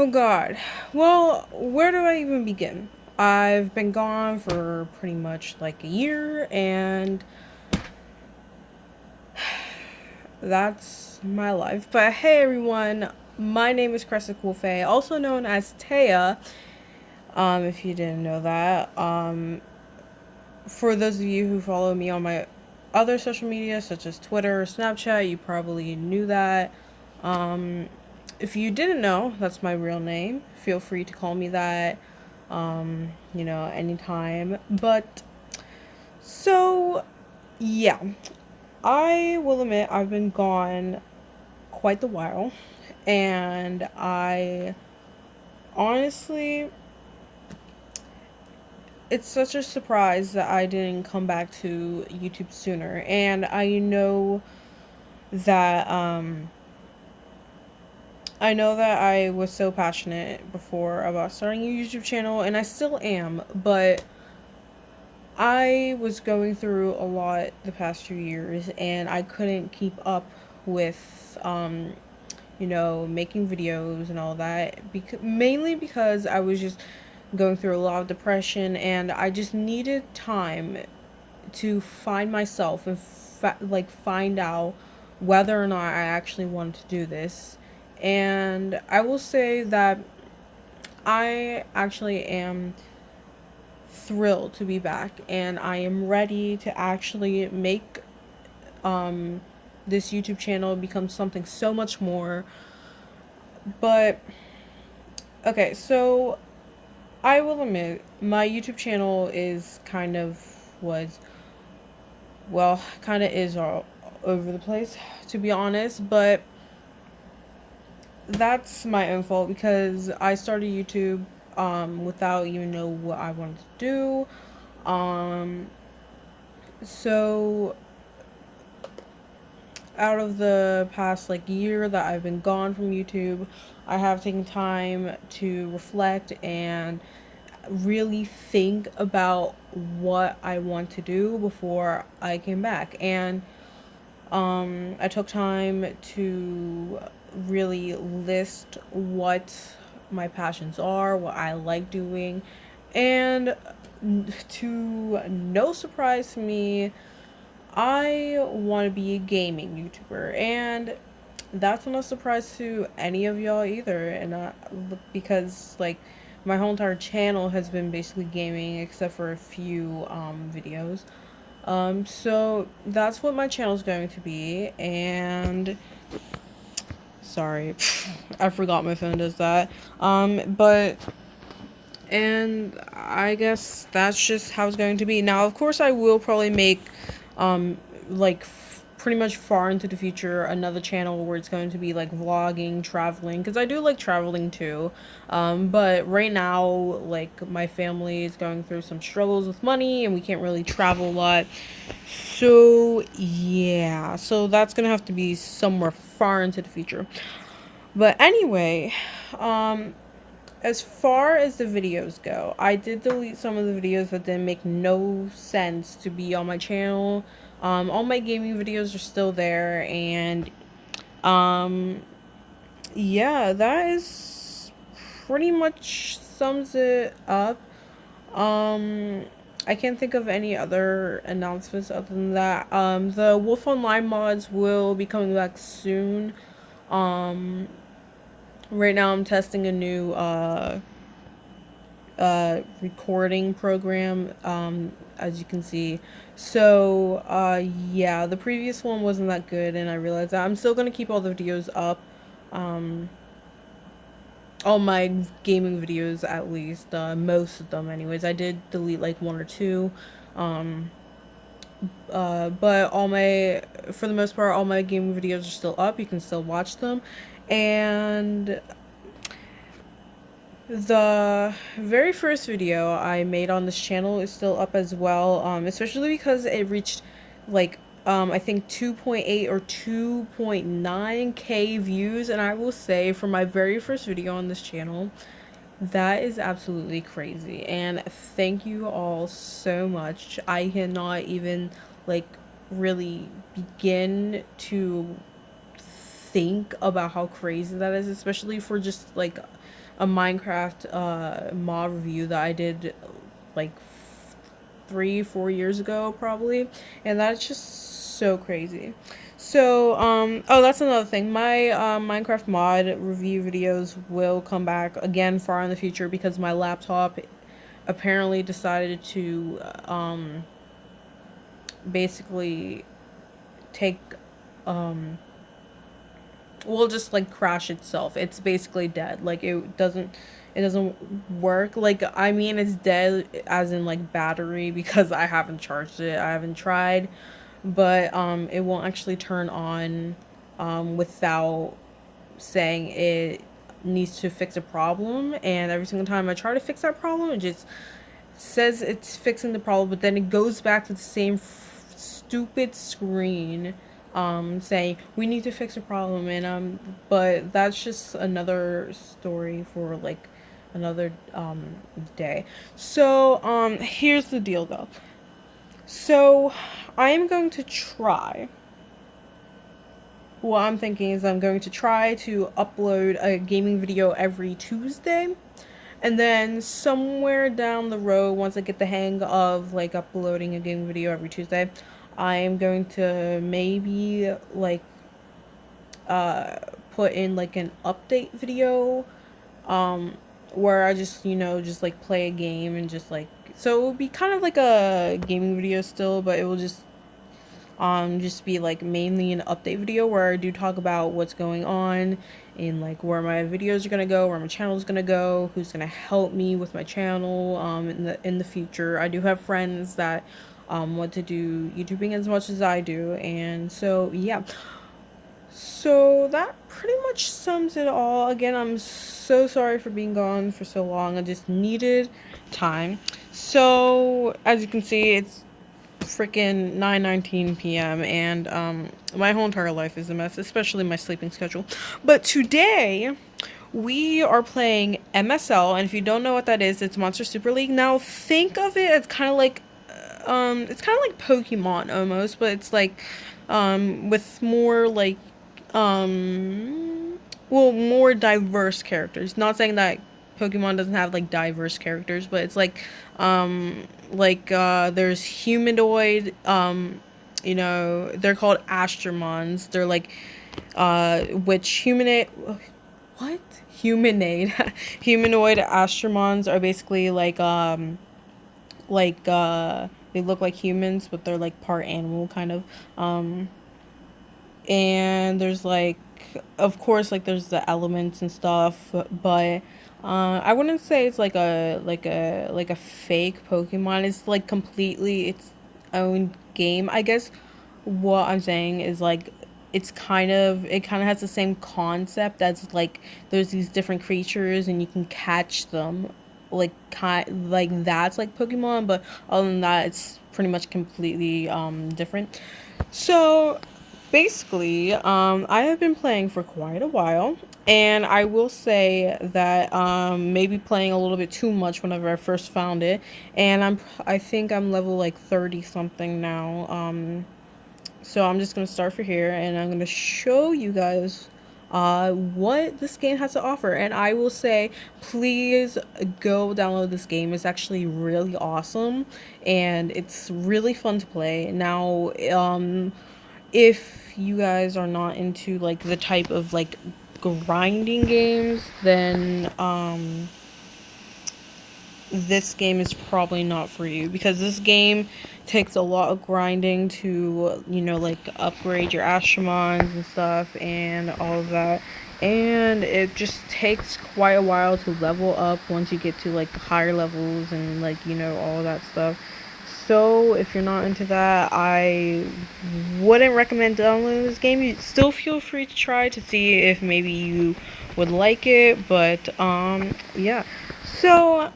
Oh god. Well, where do I even begin? I've been gone for pretty much like a year, and that's my life. But hey everyone, my name is Cressa Coolfay, also known as Taya, if you didn't know that. For those of you who follow me on my other social media, such as Twitter or Snapchat, you probably knew that. Um, if you didn't know, that's my real name. Feel free to call me that, anytime. But, so, yeah. I will admit I've been gone quite the while. And I honestly, it's such a surprise that I didn't come back to YouTube sooner. And that, um, I know that I was so passionate before about starting a YouTube channel, and I still am, but I was going through a lot the past few years, and I couldn't keep up with, making videos and all that, mainly because I was just going through a lot of depression, and I just needed time to find myself and find out whether or not I actually wanted to do this. And I will say that I actually am thrilled to be back, and I am ready to actually make um this YouTube channel become something so much more. But okay, so I will admit my YouTube channel is kind of is all over the place, to be honest, but that's my own fault because I started YouTube without even know what I wanted to do. So out of the past like year that I've been gone from YouTube, I have taken time to reflect and really think about what I want to do before I came back. And I took time to really list what my passions are, what I like doing, and to no surprise to me, I want to be a gaming YouTuber, and that's not a surprise to any of y'all either. And because like my whole entire channel has been basically gaming, except for a few videos. So that's what my channel is going to be, and sorry, I forgot my phone does that. But and I guess that's just how it's going to be. Now, of course, I will probably make, um, pretty much far into the future, another channel where it's going to be like vlogging, traveling, because I do like traveling too. But right now, like my family is going through some struggles with money, and we can't really travel a lot. So yeah, so that's gonna have to be somewhere far into the future. But anyway, um, as far as the videos go, I did delete some of the videos that didn't make no sense to be on my channel. All my gaming videos are still there, and um, yeah, that is pretty much sums it up. Um, I can't think of any other announcements other than that. The Wolf Online mods will be coming back soon. Um, right now I'm testing a new recording program, as you can see. So, yeah, the previous one wasn't that good, and I realized that I'm still gonna keep all the videos up. Um, all my gaming videos, at least, most of them, anyways. I did delete like one or two. Um, but for the most part, all my gaming videos are still up. You can still watch them. And the very first video I made on this channel is still up as well, especially because it reached like I think 2.8 or 2.9k views, and I will say for my very first video on this channel, that is absolutely crazy. And thank you all so much. I cannot even like really begin to think about how crazy that is, especially for just like a Minecraft mod review that I did like 3-4 years ago probably, and that's just so crazy. So oh, that's another thing. My Minecraft mod review videos will come back again far in the future because my laptop apparently decided to basically take um will just like crash itself. It's basically dead. Like it doesn't work. Like I mean it's dead as in like battery because I haven't charged it. I haven't tried, but it won't actually turn on without saying it needs to fix a problem, and every single time I try to fix that problem it just says it's fixing the problem, but then it goes back to the same stupid screen saying we need to fix a problem, and but that's just another story for like another day. So here's the deal though. So I am going to try, what I'm thinking is I'm going to try to upload a gaming video every Tuesday. And then somewhere down the road, once I get the hang of like uploading a gaming video every Tuesday, I am going to maybe like uh put in like an update video where I just, just like play a game and just like, so it will be kind of like a gaming video still, but it will just be like mainly an update video where I do talk about what's going on and like where my videos are gonna go, where my channel is gonna go, who's gonna help me with my channel in the future. I do have friends that want to do YouTubing as much as I do, and so yeah. So that pretty much sums it all. Again, I'm so sorry for being gone for so long. I just needed time. So as you can see, it's freaking 9:19 p.m. and my whole entire life is a mess, especially my sleeping schedule. But today we are playing MSL, and if you don't know what that is, it's Monster Super League. Now think of it as kind of like it's kind of like Pokemon almost, but it's like with more like more diverse characters. Not saying that Pokemon doesn't have like diverse characters, but it's there's humanoid, they're called Astromons. They're like which humanoid what? Humanoid humanoid Astromons are basically they look like humans, but they're like part animal kind of. And there's like, of course, like there's the elements and stuff, but I wouldn't say it's like a fake Pokemon. It's like completely its own game. I guess what I'm saying is like it kind of has the same concept as like there's these different creatures and you can catch them, like that's like Pokemon, but other than that it's pretty much completely different. So basically, I have been playing for quite a while, and I will say that maybe playing a little bit too much whenever I first found it, and I think I'm level like 30 something now. So I'm just gonna start for here, and I'm gonna show you guys what this game has to offer. And I will say, please go download this game. It's actually really awesome, and it's really fun to play. Now, if you guys are not into like the type of like grinding games, then this game is probably not for you, because this game takes a lot of grinding to like upgrade your Astromons and stuff and all of that, and it just takes quite a while to level up once you get to like higher levels and like all that stuff. So if you're not into that, I wouldn't recommend downloading this game. You still feel free to try to see if maybe you would like it, but yeah. So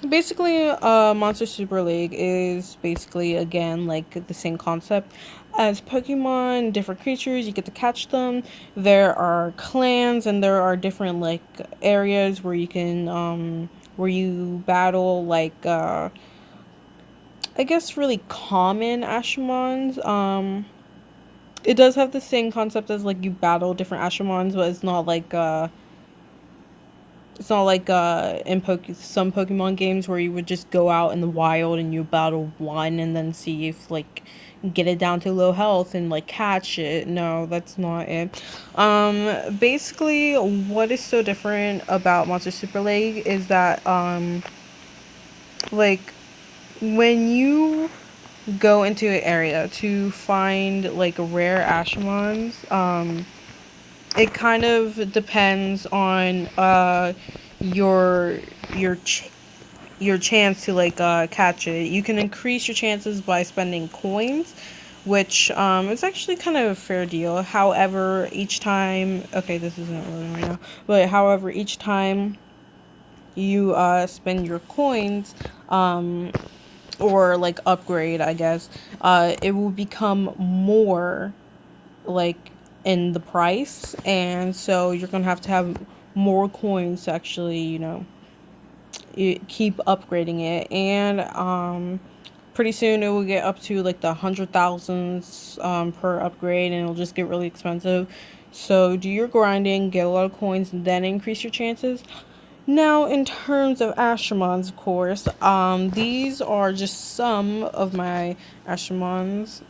basically, Monster Super League is basically again like the same concept as Pokemon. Different creatures, you get to catch them. There are clans, and there are different like areas where you can where you battle like I guess really common Ashramons. It does have the same concept as like you battle different Ashramons, but it's not like It's not like some Pokemon games where you would just go out in the wild and you battle one and then see if like get it down to low health and like catch it. No, that's not it. Basically what is so different about Monster Super League is that like when you go into an area to find like rare Ashmons, it kind of depends on your your ch- your chance to like catch it. You can increase your chances by spending coins, which is actually kind of a fair deal. However, each time, okay, this isn't really right now, but however, each time you spend your coins, or like upgrade, I guess, it will become more like in the price, and so you're gonna have to have more coins to actually, keep upgrading it, and pretty soon it will get up to like the 100,000s per upgrade, and it'll just get really expensive. So do your grinding, get a lot of coins, and then increase your chances. Now, in terms of Astromons, of course, these are just some of my Astromons.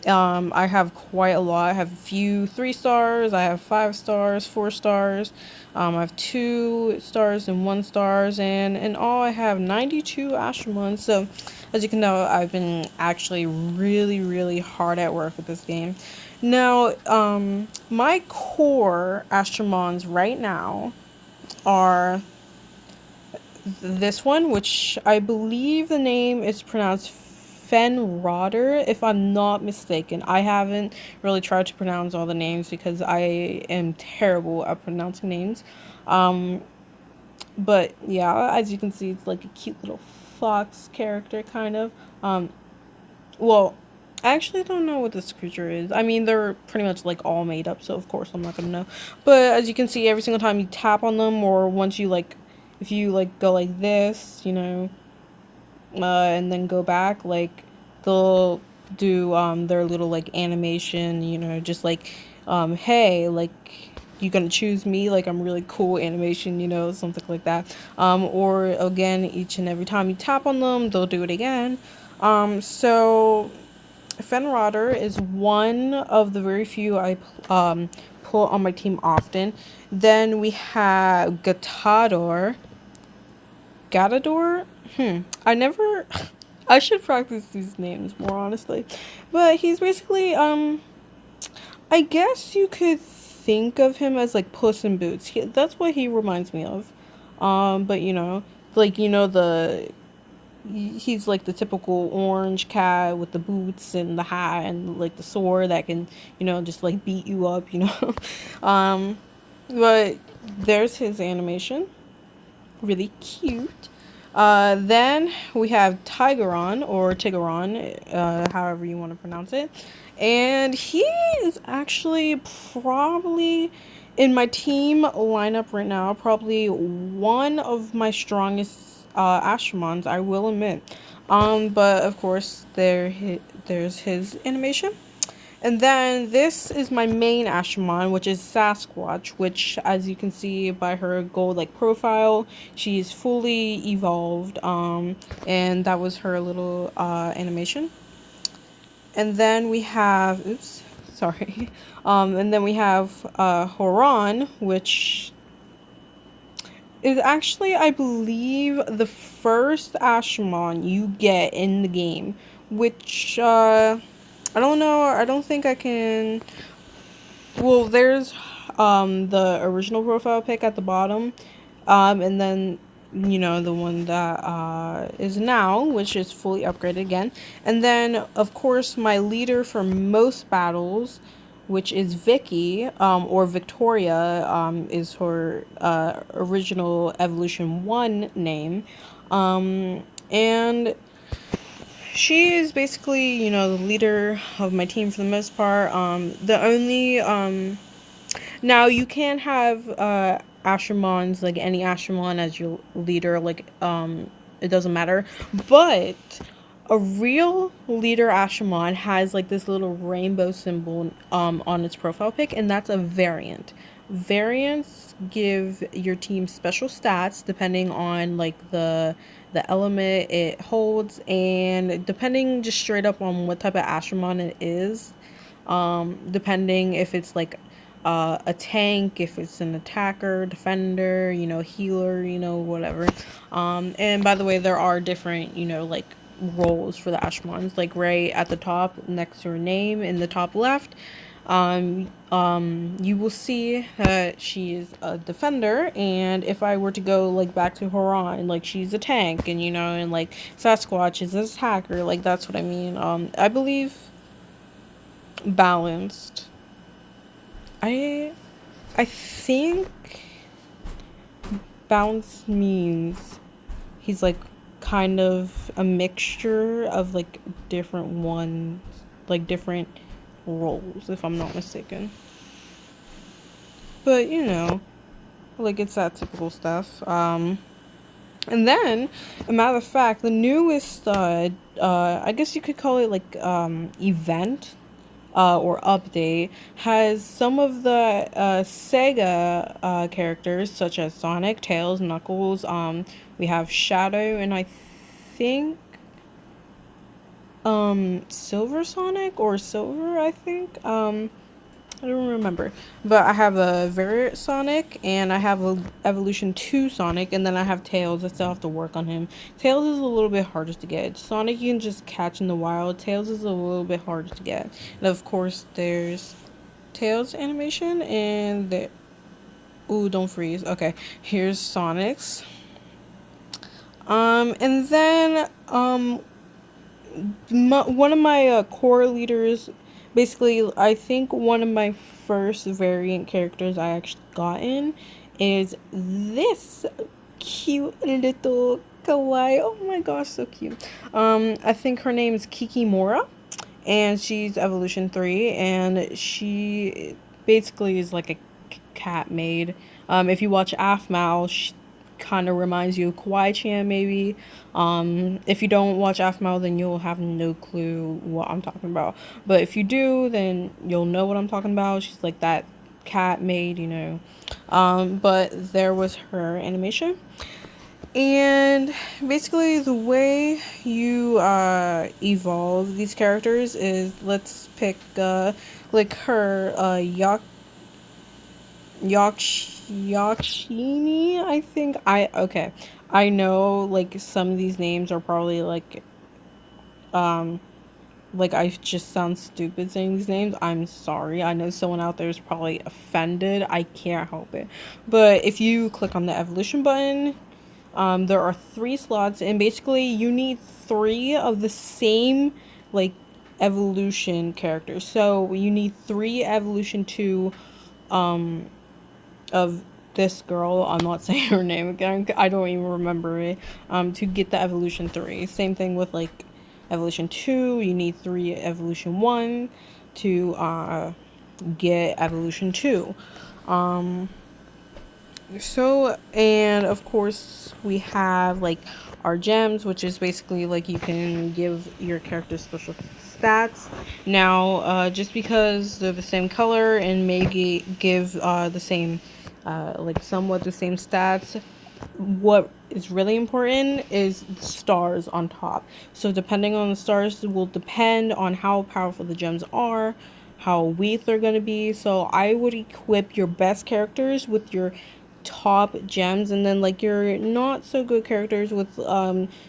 I have quite a lot. I have a few 3 stars. I have 5 stars, 4 stars. I have 2 stars and 1 stars, and in all, I have 92 Astromons. So, as you can know, I've been actually really, really hard at work with this game. Now, my core Astromons right now are this one, which I believe the name is pronounced Fenrodder, if I'm not mistaken. I haven't really tried to pronounce all the names because I am terrible at pronouncing names. Um, but yeah, as you can see, it's like a cute little fox character, kind of. Um, well, I actually don't know what this creature is. I mean, they're pretty much like all made up, so of course I'm not gonna know. But as you can see, every single time you tap on them, or once you like, if you like go like this, and then go back, like they'll do their little like animation, just like hey, like you gonna choose me, like I'm really cool animation, something like that. Or again, each and every time you tap on them, they'll do it again. So Fenrodder is one of the very few I pull on my team often. Then we have Gatador. I never. I should practice these names more honestly, but he's basically I guess you could think of him as like Puss in Boots. That's what he reminds me of. But like the he's like the typical orange cat with the boots and the hat and like the sword that can just like beat you up. um but there's his animation, really cute. Then we have Tigeron, or Tigeron, however you want to pronounce it, and he is actually probably in my team lineup right now, probably one of my strongest Astromons, I will admit. But of course there's his animation. And then this is my main Ashramon, which is Sasquatch, which, as you can see by her gold like profile, she's fully evolved. And that was her little animation. And then we have, oops, sorry. And then we have Horan, which is actually, I believe, the first Ashramon you get in the game, which I don't know. I don't think I can. Well, there's the original profile pic at the bottom, and then the one that is now, which is fully upgraded again, and then of course my leader for most battles, which is Vicky, or Victoria, is her original Evolution 1 name, and she is basically, the leader of my team for the most part. The only now you can have Ashramons, like any Ashramon as your leader, like it doesn't matter. But a real leader Ashramon has like this little rainbow symbol on its profile pic, and that's a variant. Variants give your team special stats depending on like the element it holds, and depending just straight up on what type of Astromon it is. Depending if it's like a tank, if it's an attacker, defender, healer, whatever. And by the way, there are different, like roles for the Ashmons. Like right at the top, next to her name in the top left, you will see that she is a defender, and if I were to go like back to Horan, like she's a tank, and and like Sasquatch is a hacker, like that's what I mean. I believe balanced. I I think balanced means he's like kind of a mixture of like different ones, like different roles, if I'm not mistaken. But like it's that typical stuff. And then, a matter of fact, the newest, I guess you could call it like event or update, has some of the Sega characters such as Sonic, Tails, Knuckles. We have Shadow, and I think Silver Sonic or Silver. I think I don't remember, but I have a Various Sonic, and I have a Evolution 2 Sonic, and then I have Tails. I still have to work on him. Tails is a little bit harder to get. Sonic you can just catch in the wild. Tails is a little bit harder to get. And of course, there's Tails animation, and the ooh, don't freeze. Okay, here's Sonic's. And then one of my core leaders, basically I think one of my first variant characters I actually gotten is this cute little kawaii. Oh my gosh, so cute. I think her name is Kikimora, and she's evolution 3, and she basically is like a cat maid. If you watch Afmal, she kind of reminds you of Kawaii-chan, maybe. If you don't watch Afmal, then you'll have no clue what I'm talking about. But if you do, then you'll know what I'm talking about. She's like that cat maid, But there was her animation. And basically, the way you evolve these characters is, let's pick like her Yakshini, I think. Okay. I know like some of these names are probably um like I just sound stupid saying these names. I'm sorry. I know someone out there is probably offended. I can't help it. But if you click on the evolution button, there are 3 slots, and basically you need 3 of the same like evolution characters. So you need 3 evolution 2 of this girl. I'm not saying her name again. I don't even remember it. To get the evolution 3. Same thing with like evolution 2. You need 3 evolution 1 to get evolution 2. So, and of course, we have like our gems, which is basically like you can give your character special stats. Now, just because they're the same color and maybe give the same, like somewhat the same stats, what is really important is the stars on top. So, depending on the stars, will depend on how powerful the gems are, how weak they're going to be. So, I would equip your best characters with your top gems, and then like your not so good characters with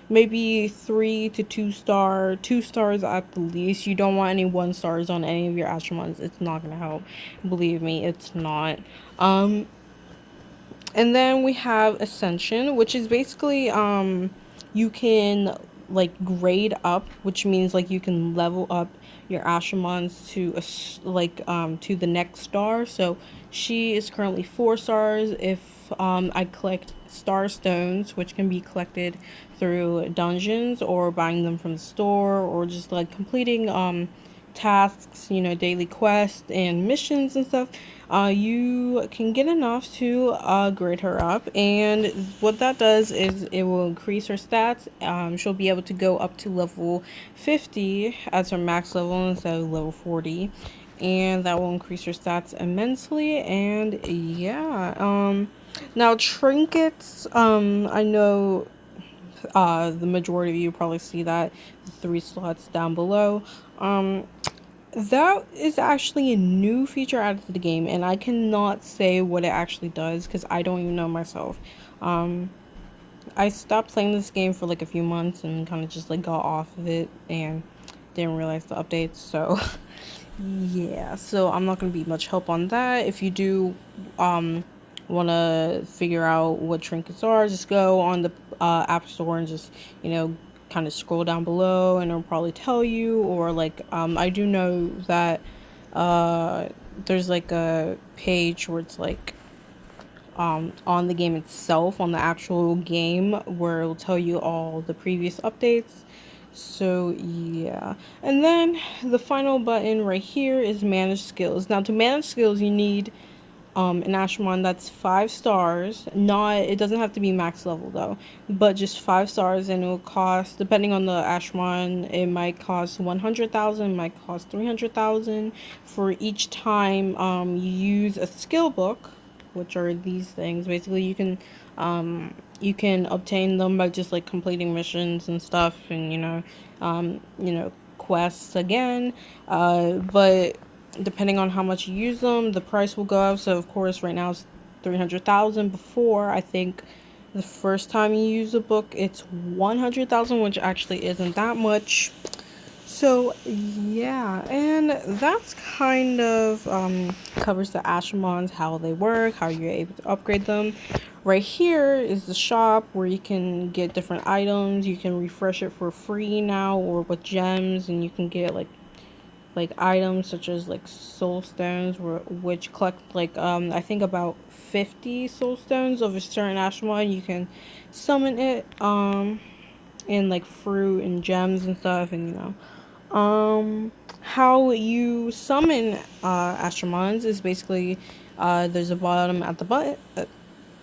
maybe 3 to 2 stars at the least. You don't want any 1 stars on any of your Astromons. It's not gonna help, believe me, it's not. And then we have Ascension, which is basically you can like grade up, which means like you can level up your Astromons to to the next star. So she is currently 4 stars. If I collect star stones, which can be collected through dungeons or buying them from the store, or just like completing tasks, daily quests and missions and stuff, you can get enough to grade her up. And what that does is it will increase her stats. She'll be able to go up to level 50 as her max level instead of level 40. and that will increase your stats immensely. And yeah, now trinkets, I know the majority of you probably see that 3 slots down below. um that is actually a new feature added to the game, and I cannot say what it actually does because I don't even know myself. um I stopped playing this game for like a few months and kind of just like got off of it and didn't realize the updates. So yeah, so I'm not going to be much help on that. If you do want to figure out what trinkets are, just go on the App Store and just, kind of scroll down below and it'll probably tell you. Or like, I do know that uh, there's like a page where it's like on the game itself, on the actual game, where it'll tell you all the previous updates. So yeah, and then the final button right here is manage skills. Now to manage skills, you need an Ashramon that's 5 stars. Not, it doesn't have to be max level though, but just 5 stars, and it will cost, depending on the Ashramon, it might cost 100,000, it might cost 300,000 for each time you use a skill book, which are these things. Basically, you can obtain them by just like completing missions and stuff, and quests again. But depending on how much you use them, the price will go up. So of course, right now it's 300,000. Before, I think the first time you use a book, it's 100,000, which actually isn't that much. So yeah, and that's kind of covers the Ashramons, how they work, how you're able to upgrade them. Right here is the shop where you can get different items. You can refresh it for free now or with gems, and you can get like items such as like soul stones, which collect like I think about 50 soul stones of a certain Ashramon. You can summon it and like fruit and gems and stuff, and how you summon Astramons is basically there's a bottom at the button.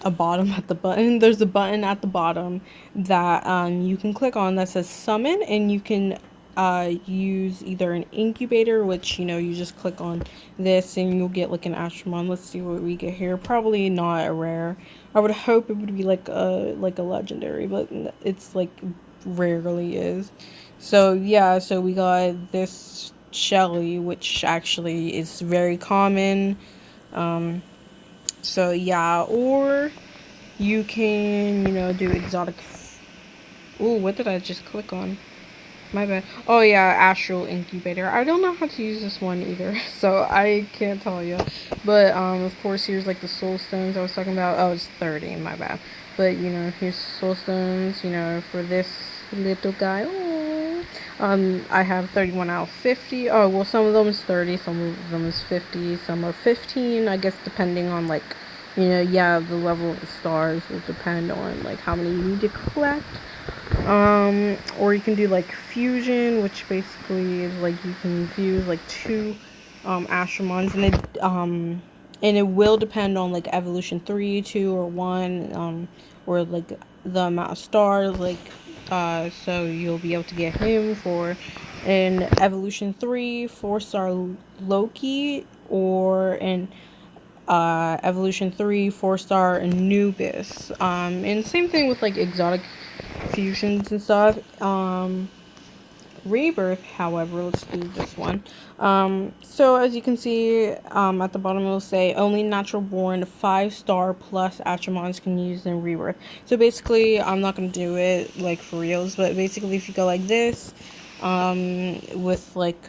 A bottom at the button. There's a button at the bottom that you can click on that says summon, and you can use either an incubator, which you just click on this and you'll get like an Astramon. Let's see what we get here. Probably not a rare. I would hope it would be like a legendary, but it's like rarely is. So yeah, so we got this Shelly, which actually is very common. Um, so yeah, or you can, do exotic. Ooh, what did I just click on? My bad. Oh yeah, Astral Incubator. I don't know how to use this one either, so I can't tell you. But of course, here's like the soul stones I was talking about. Oh, it's 30. My bad. But here's soul stones. For this little guy. Oh, I have 31 out of 50. Oh, well, some of them is 30, some of them is 50, some are 15. I guess depending on like, yeah, the level of the stars will depend on like how many you need to collect. Or you can do like fusion, which basically is like you can fuse like two Astramons, and it will depend on like evolution 3, 2, or 1, or like the amount of stars, like so you'll be able to get him for an evolution 3 4-star Loki, or an evolution 3 4-star Anubis. And same thing with like exotic fusions and stuff. Rebirth, however, let's do this one. So as you can see, at the bottom it will say only natural born 5-star plus Astramons can use in Rebirth. So basically, I'm not gonna do it like for reals, but basically if you go like this, with like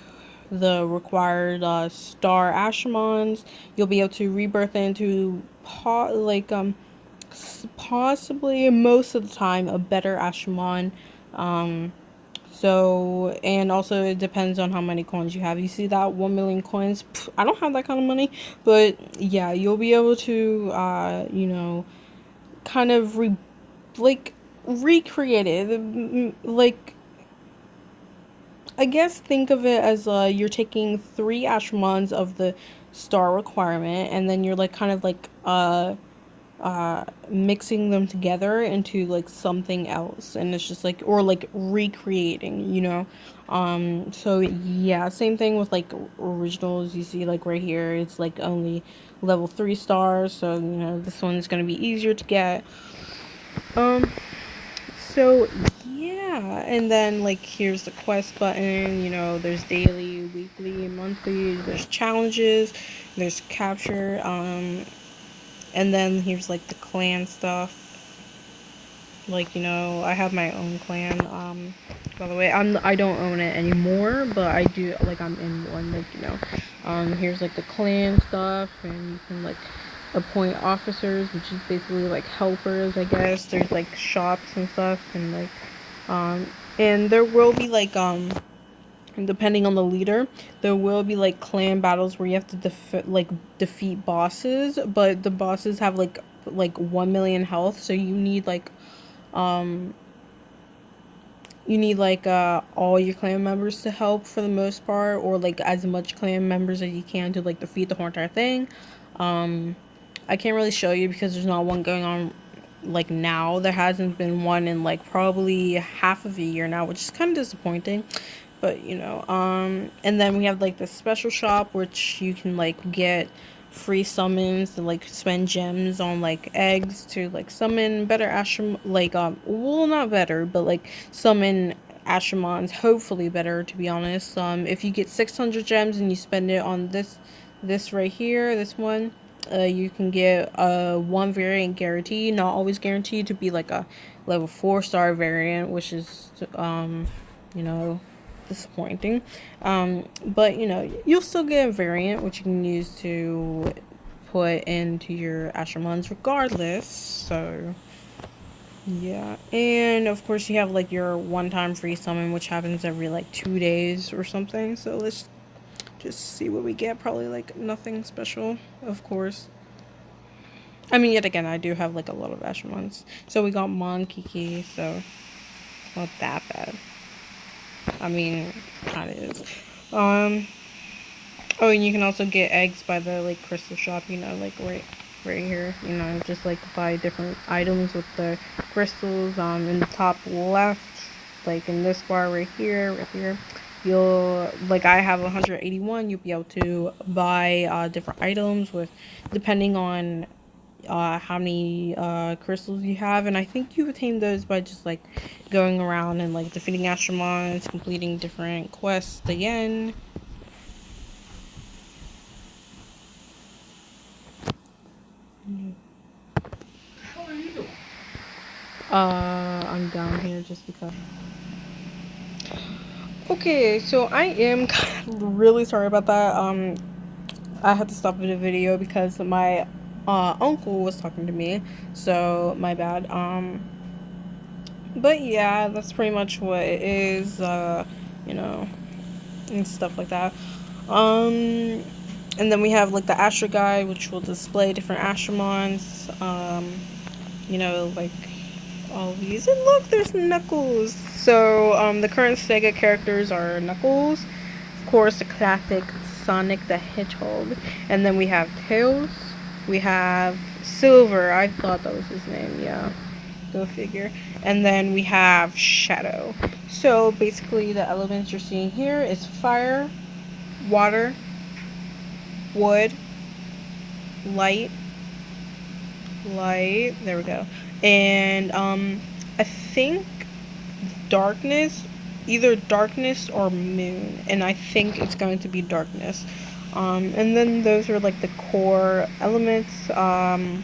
the required star Astramons, you'll be able to rebirth into possibly most of the time a better Ashramon. So, and also it depends on how many coins you have. You see that 1 million coins? Pff, I don't have that kind of money, but yeah, you'll be able to, kind of recreate it. Like, I guess think of it as you're taking 3 Ashramons of the star requirement, and then you're like kind of like mixing them together into like something else, and it's just like, or like recreating, you know. So yeah, same thing with like originals. You see like right here, it's like only level 3 stars, so you know this one's gonna be easier to get. um so yeah, and then like here's the quest button. You know, there's daily, weekly, monthly, there's challenges, there's capture, and then here's like the clan stuff. Like, you know, I have my own clan. By the way, I don't own it anymore, but I do, like, I'm in one, like, you know. Here's like the clan stuff, and you can like appoint officers, which is basically like helpers, I guess. There's like shops and stuff, and like um and there will be like depending on the leader, there will be like clan battles where you have to defeat bosses, but the bosses have like 1 million health, so um you need like all your clan members to help for the most part, or like as much clan members as you can to like defeat the whole entire thing. um I can't really show you because there's not one going on like now. There hasn't been one in like probably half of a year now, which is kind of disappointing. But you know, and then we have like the special shop, which you can like get free summons and like spend gems on like eggs to like summon better ashram, like well, not better, but like summon Astromons, hopefully better, to be honest. If you get 600 gems and you spend it on this right here, this one, you can get one variant guaranteed, not always guaranteed to be like a level 4-star variant, which is you know, disappointing. But you know, you'll still get a variant which you can use to put into your Astromons regardless. So yeah, and of course you have like your one-time free summon, which happens every like 2 days or something. So let's just see what we get. Probably like nothing special, of course. I mean, yet again, I do have like a lot of Astromons. So we got Monkey, so not that bad. I mean, kind of is. Um. Oh, and you can also get eggs by the like crystal shop. You know, like right here. You know, just like buy different items with the crystals. In the top left, like in this bar right here. You'll like I have 181. You'll be able to buy different items with depending on how many crystals you have, and I think you attain those by just like going around and like defeating Astromons, completing different quests again. I'm down here just because. Okay, so I am really sorry about that. I had to stop the video because my uncle was talking to me, so my bad. But yeah, that's pretty much what it is. You know, and stuff like that. Um, and then we have like the Astro Guide, which will display different Astromons. You know, like all of these. And look, there's Knuckles. So, the current Sega characters are Knuckles, of course, the classic Sonic the Hedgehog, and then we have Tails. We have Silver. I thought that was his name. Yeah, go figure. And then we have Shadow. So basically, the elements you're seeing here is fire, water, wood, light, there we go. And I think darkness, either darkness or moon, and I think it's going to be darkness. And then those are like the core elements. And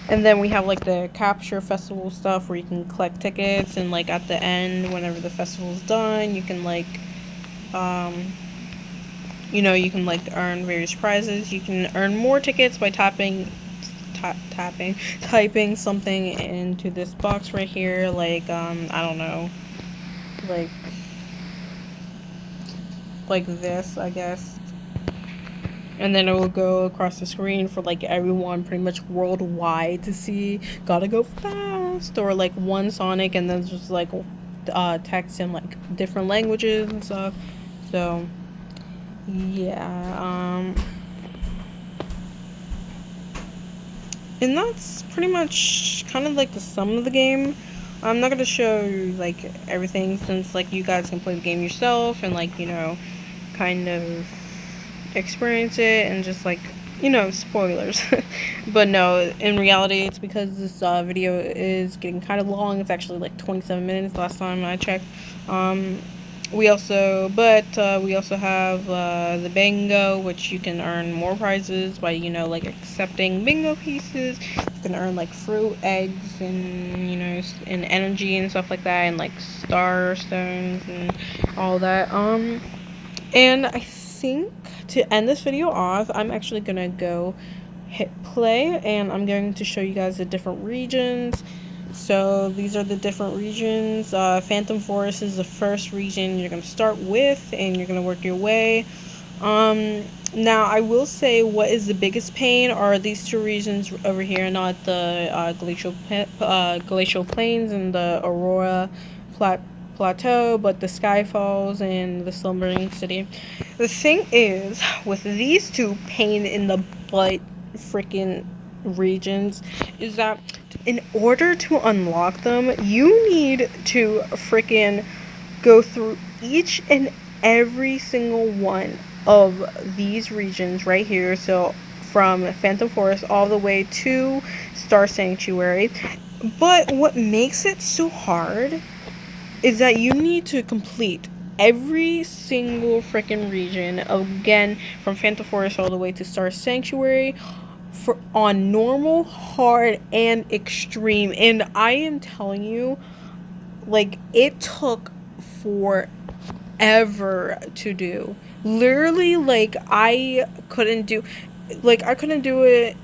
then we have like the capture festival stuff where you can collect tickets, and like at the end, whenever the festival's done, you can like you know, you can like earn various prizes. You can earn more tickets by typing something into this box right here, like I don't know, like this, I guess. And then it will go across the screen for like everyone pretty much worldwide to see. Gotta go fast, or like one Sonic, and then just like text in like different languages and stuff. So yeah, And that's pretty much kind of like the sum of the game. I'm not gonna show you like everything, since like you guys can play the game yourself and like, you know, kind of experience it, and just like, you know, spoilers. But no, in reality, it's because this video is getting kind of long. It's actually like 27 minutes last time I checked. um we also have the bingo, which you can earn more prizes by, you know, like accepting bingo pieces. You can earn like fruit, eggs, and, you know, and energy and stuff like that, and like star stones and all that. And I think to end this video off, I'm actually gonna go hit play, and I'm going to show you guys the different regions. So these are the different regions. Phantom Forest is the first region you're gonna start with, and you're gonna work your way. Now I will say, what is the biggest pain are these two regions over here, not the glacial plains and the Aurora plateau, but the Skyfalls and the Slumbering City. The thing is, with these two pain in the butt freaking regions, is that in order to unlock them, you need to freaking go through each and every single one of these regions right here. So from Phantom Forest all the way to Star Sanctuary. But what makes it so hard is that you need to complete every single freaking region again, from Phantom Forest all the way to Star Sanctuary, for on normal, hard, and extreme. And I am telling you, like, it took forever to do. Literally, like, I couldn't do it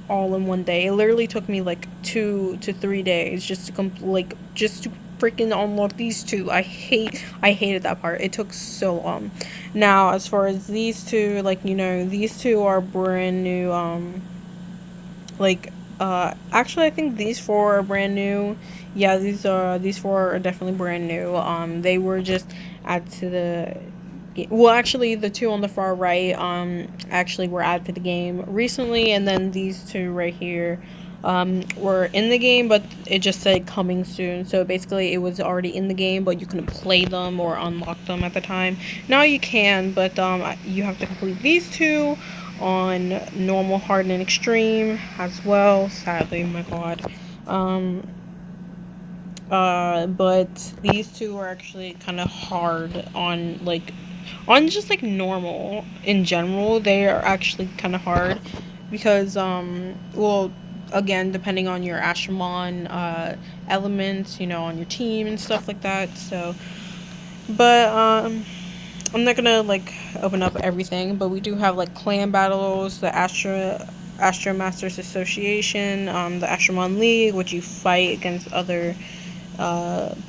all in one day. It literally took me like 2 to 3 days just to just to freaking unlock these two. I hated that part. It took so long. Now, as far as these two, like, you know, these two are brand new. Like, actually, I think these four are brand new. Yeah, these four are definitely brand new. They were just added to the, well, actually, the two on the far right, actually were added to the game recently, and then these two right here, were in the game, but it just said coming soon. So basically, it was already in the game, but you couldn't play them or unlock them at the time. Now you can, but you have to complete these two on normal, hard, and extreme as well. Sadly, my God. But these two are actually kind of hard on just like normal in general. They are actually kind of hard because, well, again, depending on your Astromon, elements, you know, on your team and stuff like that. So, but, I'm not gonna like open up everything, but we do have like clan battles, the Astro Masters Association, the Astromon League, which you fight against other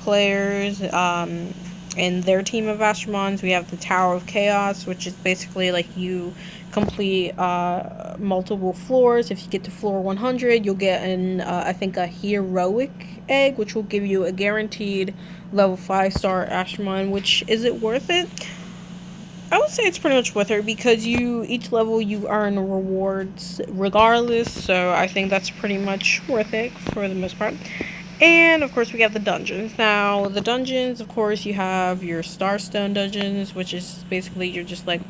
players, and their team of Astromons. We have the Tower of Chaos, which is basically like you complete multiple floors. If you get to floor 100, you'll get I think a heroic egg, which will give you a guaranteed level 5-star Astromon. Which, is it worth it? I would say it's pretty much worth it, because each level you earn rewards regardless, so I think that's pretty much worth it for the most part. And of course we have the dungeons. Now the dungeons, of course, you have your Starstone dungeons, which is basically you're just like,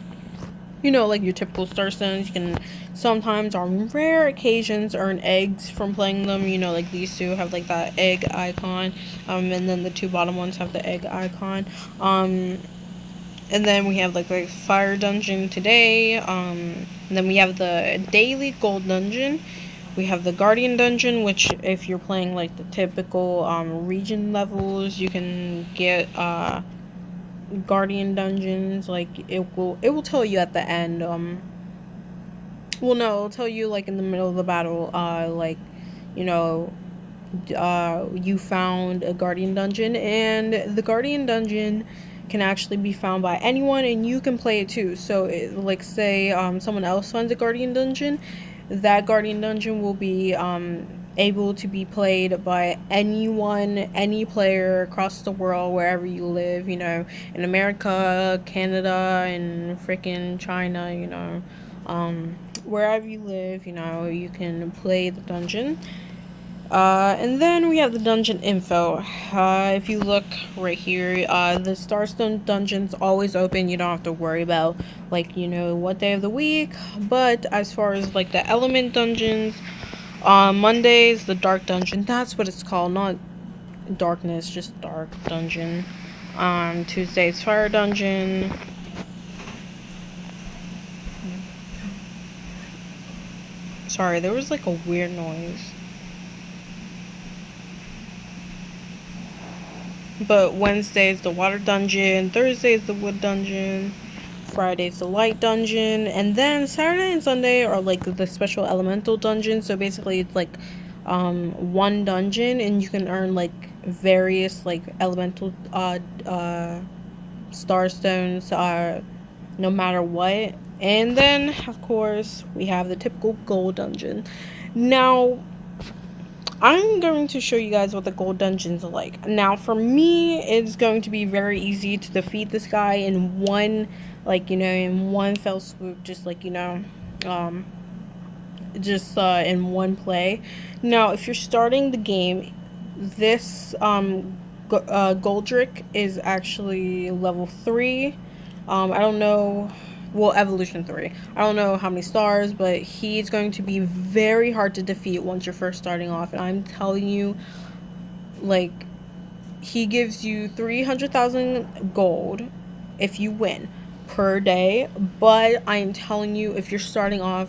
you know, like your typical Starstones. You can sometimes, on rare occasions, earn eggs from playing them. You know, like these two have like that egg icon, and then the two bottom ones have the egg icon. And then we have like Fire Dungeon today. And then we have the Daily Gold Dungeon. We have the Guardian Dungeon, which if you're playing like the typical region levels, you can get Guardian Dungeons. Like it will tell you at the end. Well, no, it'll tell you like in the middle of the battle. Like, you know, you found a Guardian Dungeon, and the Guardian Dungeon can actually be found by anyone, and you can play it too. So like, say someone else finds a Guardian Dungeon, that Guardian Dungeon will be able to be played by anyone, any player across the world, wherever you live, you know, in America, Canada, and freaking China, you know, wherever you live, you know, you can play the dungeon. And then we have the dungeon info. If you look right here, the Starstone dungeon's always open. You don't have to worry about, like, you know, what day of the week. But as far as, like, the element dungeons, Mondays, the dark dungeon, that's what it's called, not darkness, just dark dungeon. Tuesdays, fire dungeon. Sorry, there was, like, a weird noise. But Wednesday's the water dungeon, Thursday's the wood dungeon, Friday's the light dungeon, and then Saturday and Sunday are like the special elemental dungeon. So basically it's like one dungeon and you can earn like various like elemental starstones no matter what. And then of course we have the typical gold dungeon. Now I'm going to show you guys what the gold dungeons are like. Now, for me, it's going to be very easy to defeat this guy in one, like, you know, in one fell swoop, just like, you know, um, just in one play. Now, if you're starting the game, this Goldrick is actually level 3. I don't know, well, evolution 3. I don't know how many stars, but he's going to be very hard to defeat once you're first starting off. And I'm telling you, like, he gives you 300,000 gold if you win per day. But I am telling you, if you're starting off,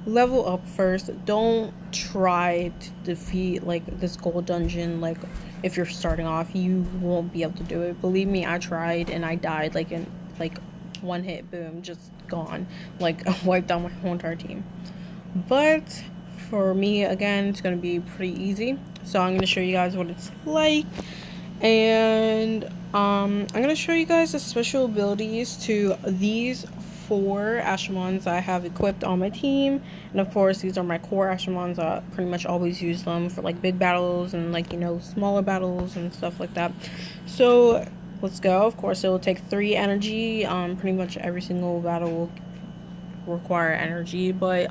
level up first. Don't try to defeat like this gold dungeon. Like, if you're starting off, you won't be able to do it. Believe me, I tried and I died like in like one hit, boom, just gone. Like, wiped out my whole entire team. But for me, again, it's gonna be pretty easy. So I'm gonna show you guys what it's like. And I'm gonna show you guys the special abilities to these 4 Astromons I have equipped on my team. And of course, these are my core Astromons. I pretty much always use them for like big battles and like, you know, smaller battles and stuff like that. So let's go. Of course, it will take 3 energy. Pretty much every single battle will require energy, but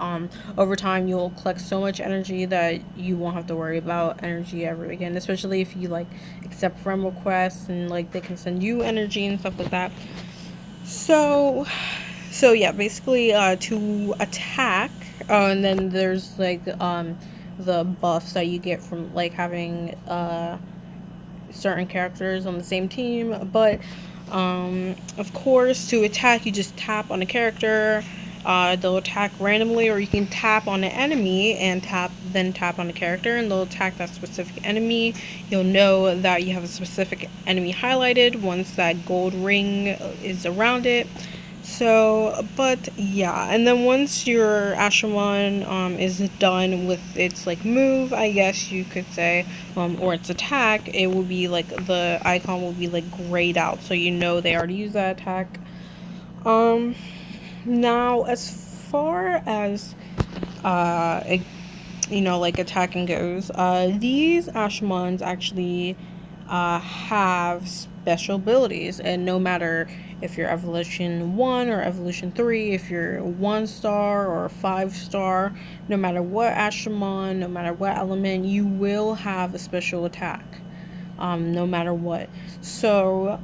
over time you'll collect so much energy that you won't have to worry about energy ever again, especially if you like accept friend requests and like they can send you energy and stuff like that. So yeah, basically to attack, and then there's like the buffs that you get from like having certain characters on the same team. But of course, to attack, you just tap on a character. They'll attack randomly, or you can tap on an enemy and then tap on a character, and they'll attack that specific enemy. You'll know that you have a specific enemy highlighted once that gold ring is around it. So, but yeah, and then once your Astromon is done with its like move, I guess you could say, or its attack, it will be like the icon will be like grayed out, so you know they already used that attack. Now as far as you know, like attacking goes, these Astromons actually have special abilities, and no matter if you're evolution 1 or evolution 3, if you're 1 star or 5 star, no matter what Astromon, no matter what element, you will have a special attack, no matter what. So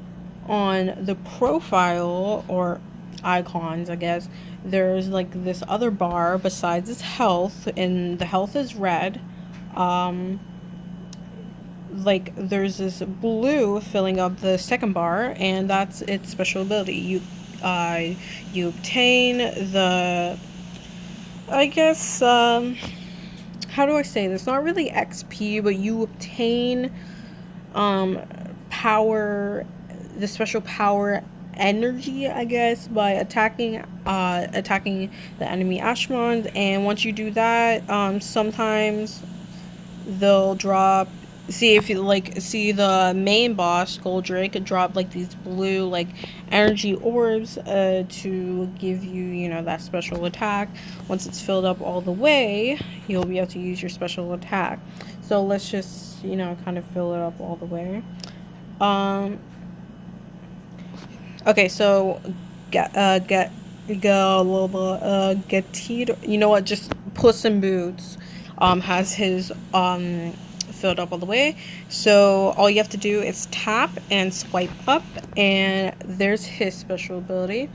on the profile or icons, I guess, there's like this other bar besides its health, and the health is red. Like there's this blue filling up the second bar, and that's its special ability. You obtain the, I guess, how do I say this? Not really XP, but you obtain power, the special power energy, I guess, by attacking the enemy Astromons. And once you do that, sometimes they'll drop, see if you like see the main boss Goldrick drop like these blue like energy orbs to give you, you know, that special attack. Once it's filled up all the way, you'll be able to use your special attack. So let's just, you know, kind of fill it up all the way. Okay, so get You know what? Just Puss in Boots, has his filled up all the way. So all you have to do is tap and swipe up, and there's his special ability.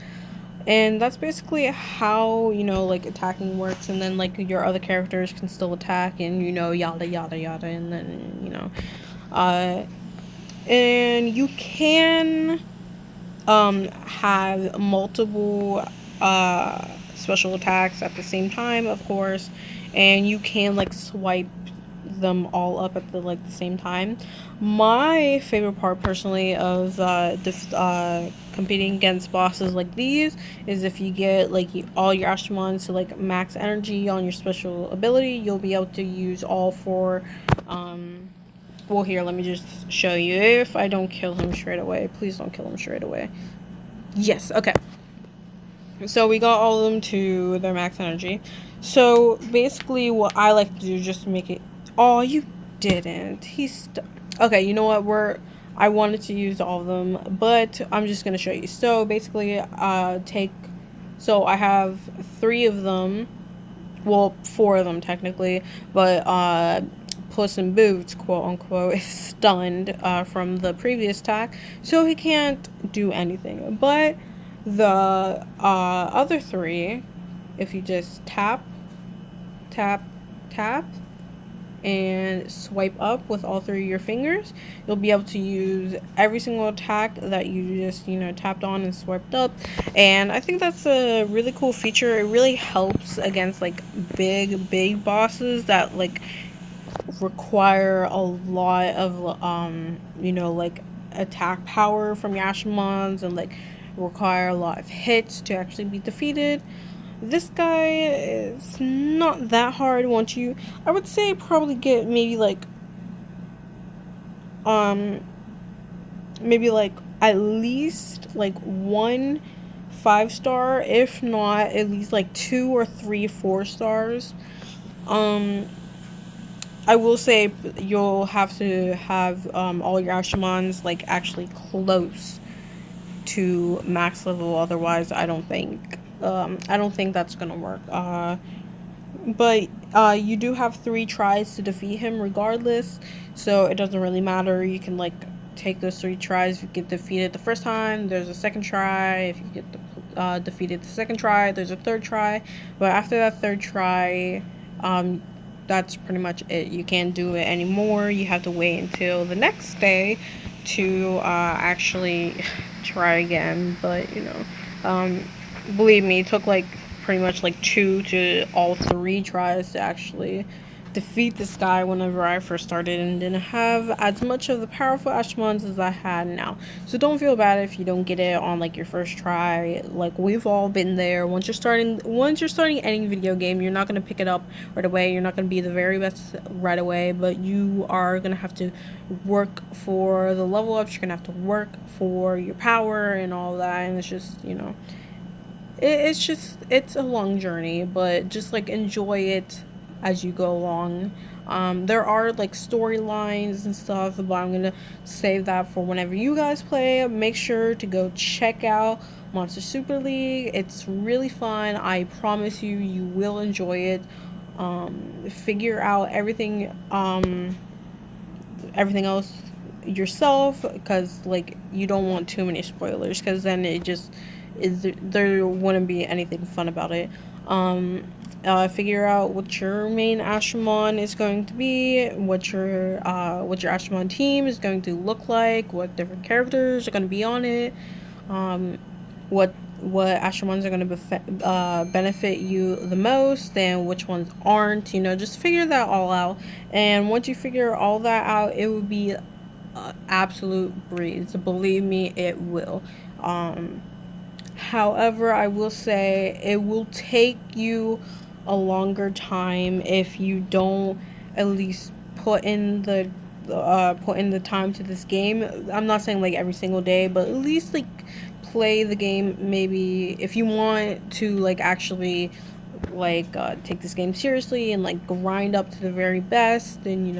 And that's basically how, like attacking works. And then like your other characters can still attack, and yada yada yada. And then uh, and you can have multiple special attacks at the same time, of course, and you can like swipe them all up at the same time. My favorite part, personally, of competing against bosses like these is if you get like all your Astromons to like max energy on your special ability, you'll be able to use all four. Well, here, let me just show you. If I don't kill him straight away, please don't kill him straight away. Yes, okay. So we got all of them to their max energy. So basically, what I like to do just to make it. Oh, you didn't. Okay, you know what? I wanted to use all of them, but I'm just gonna show you. So basically, So I have three of them. Well, four of them technically, but Puss in Boots, quote unquote, is stunned from the previous attack, so he can't do anything. But the other three, if you just tap, tap, tap, and swipe up with all three of your fingers, you'll be able to use every single attack that you just tapped on and swiped up. And I think that's a really cool feature. It really helps against like big bosses that like require a lot of like attack power from your Ashimons, and like require a lot of hits to actually be defeated. This guy is not that hard. Once you, I would say, probably get um maybe like at least like one 5-star, if not at least like 2 or 3 4 stars. I will say you'll have to have all your Ashimons like actually close to max level. Otherwise, I don't think that's gonna work. But you do have 3 tries to defeat him regardless, so it doesn't really matter. You can like take those 3 tries. If you get defeated the first time, there's a second try. If you get defeated the second try, there's a third try. But after that third try, that's pretty much it. You can't do it anymore. You have to wait until the next day to actually try again. But believe me, it took like pretty much like 2 to all 3 tries to actually defeat this guy whenever I first started, and didn't have as much of the powerful Ashmons as I had now. So don't feel bad if you don't get it on like your first try. Like, we've all been there. Once you're starting any video game, you're not going to pick it up right away. You're not going to be the very best right away, but you are going to have to work for the level ups. You're going to have to work for your power and all that, and it's just, it's a long journey, but just like enjoy it as you go along. There are like storylines and stuff, but I'm gonna save that for whenever you guys play. Make sure to go check out Monster Super League. It's really fun. I promise you, you will enjoy it. Figure out everything else yourself, because like you don't want too many spoilers, because then there wouldn't be anything fun about it. Figure out what your main Astramon is going to be, what your Astramon team is going to look like, what different characters are going to be on it, what Astramons are going to benefit you the most, and which ones aren't. Just figure that all out. And once you figure all that out, it will be absolute breeze. Believe me, it will. However, I will say it will take you a longer time if you don't at least put in the time to this game. I'm not saying like every single day, but at least like play the game. Maybe if you want to like actually like take this game seriously and like grind up to the very best, then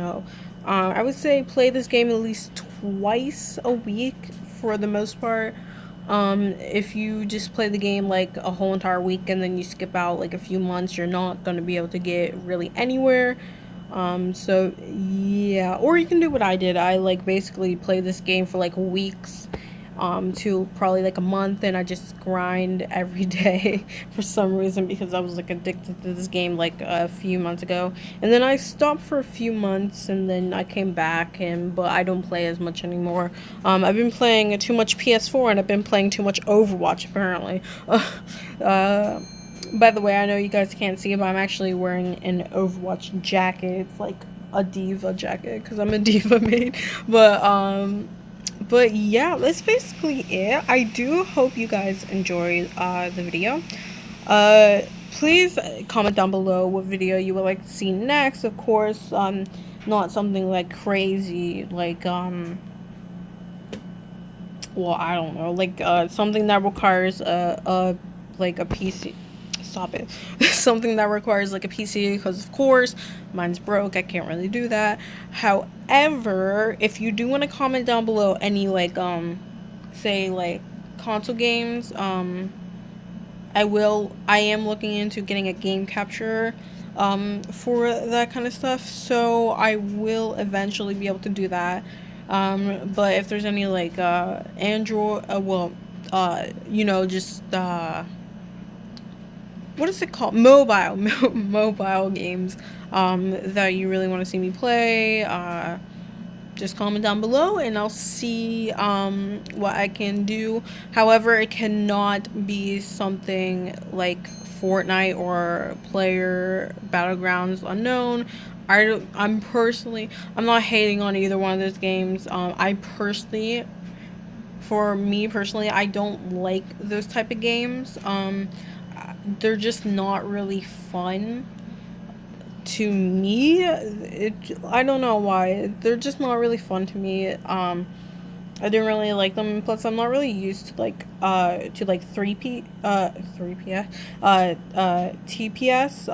I would say play this game at least twice a week for the most part. If you just play the game like a whole entire week and then you skip out like a few months, you're not going to be able to get really anywhere. So yeah, or you can do what I did. I like basically play this game for like weeks, to probably like a month, and I just grind every day for some reason because I was like addicted to this game like a few months ago. And then I stopped for a few months and then I came back, and but I don't play as much anymore. I've been playing too much PS4 and I've been playing too much Overwatch apparently. uh by the way, I know you guys can't see it, but I'm actually wearing an Overwatch jacket. It's like a diva jacket because I'm a diva maid. But but yeah, that's basically it. I do hope you guys enjoyed the video. Please comment down below what video you would like to see next. Of course, not something like crazy, like well, I don't know, like something that requires like a PC. Stop it. Something that requires like a PC, because of course mine's broke. I can't really do that. However, if you do want to comment down below any like say like console games, I am looking into getting a game capture for that kind of stuff, so I will eventually be able to do that. But if there's any like Android, you know, just what is it called, mobile games that you really want to see me play, just comment down below and I'll see what I can do. However, it cannot be something like Fortnite or Player Battlegrounds Unknown. I'm not hating on either one of those games. For me personally, I don't like those type of games. They're just not really fun to me. I don't know why. They're just not really fun to me. I didn't really like them. Plus, I'm not really used to like 3PS, TPS,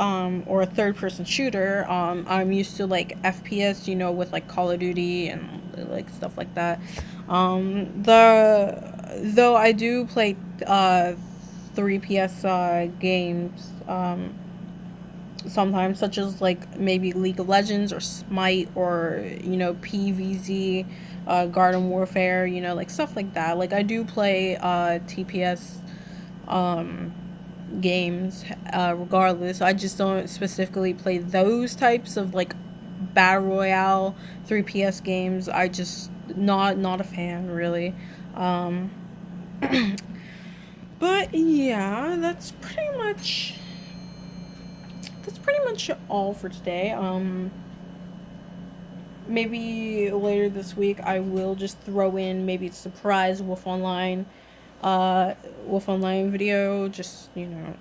or a third person shooter. I'm used to like FPS, you know, with like Call of Duty and like stuff like that. Though I do play 3PS games sometimes, such as like maybe League of Legends or Smite, or you know, PVZ, Garden Warfare, you know, like stuff like that. Like I do play TPS games regardless. I just don't specifically play those types of like battle royale 3PS games. I just not a fan really. um but yeah, that's pretty much all for today. Maybe later this week I will just throw in maybe a surprise uh Wolf Online video, just you know,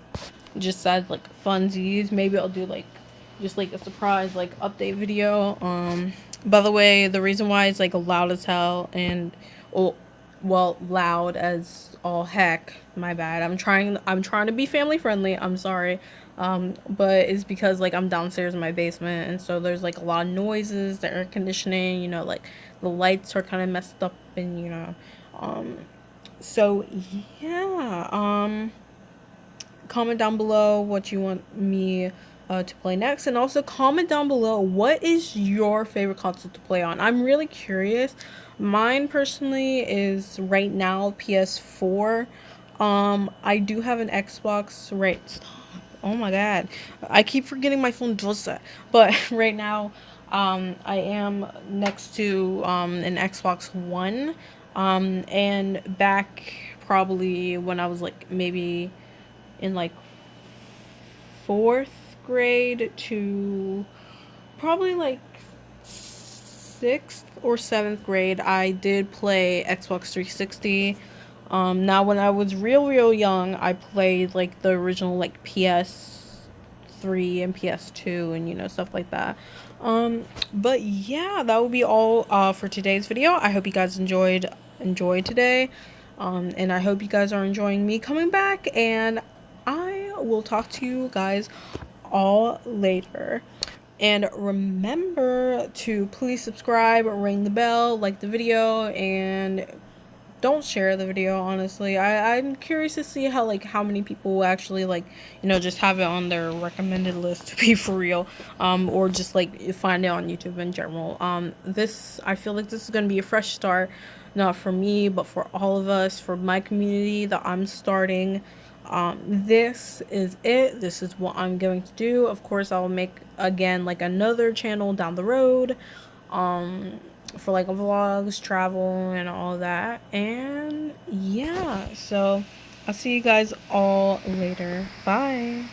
just as like funsies. Maybe I'll do like just like a surprise like update video. By the way, the reason why it's like loud as hell and loud as all heck, my bad. I'm trying to be family friendly. I'm sorry. But it's because like I'm downstairs in my basement, and so there's like a lot of noises, the air conditioning, you know, like the lights are kind of messed up, and you know, um so yeah, comment down below what you want me to play next, and also comment down below what is your favorite console to play on. I'm really curious. Mine personally is right now PS4. I do have an Xbox right. Oh my god, I keep forgetting my phone does that. But right now, I am next to an Xbox One, and back probably when I was like maybe in like fourth grade to probably like sixth or seventh grade, I did play Xbox 360. Now when I was real young, I played like the original like PS3 and PS2 and you know, stuff like that. But yeah, that will be all for today's video. I hope you guys enjoyed today. And I hope you guys are enjoying me coming back, and I will talk to you guys all later. And remember to please subscribe, ring the bell, like the video, and don't share the video, honestly. I'm curious to see how, like, how many people actually, like, you know, just have it on their recommended list, to be for real, or just like find it on YouTube in general. This, I feel like this is gonna be a fresh start, not for me but for all of us, for my community that I'm starting. This is it. This is what I'm going to do. Of course, I'll make again like another channel down the road, um for like vlogs, travel, and all that. And yeah, so I'll see you guys all later. Bye.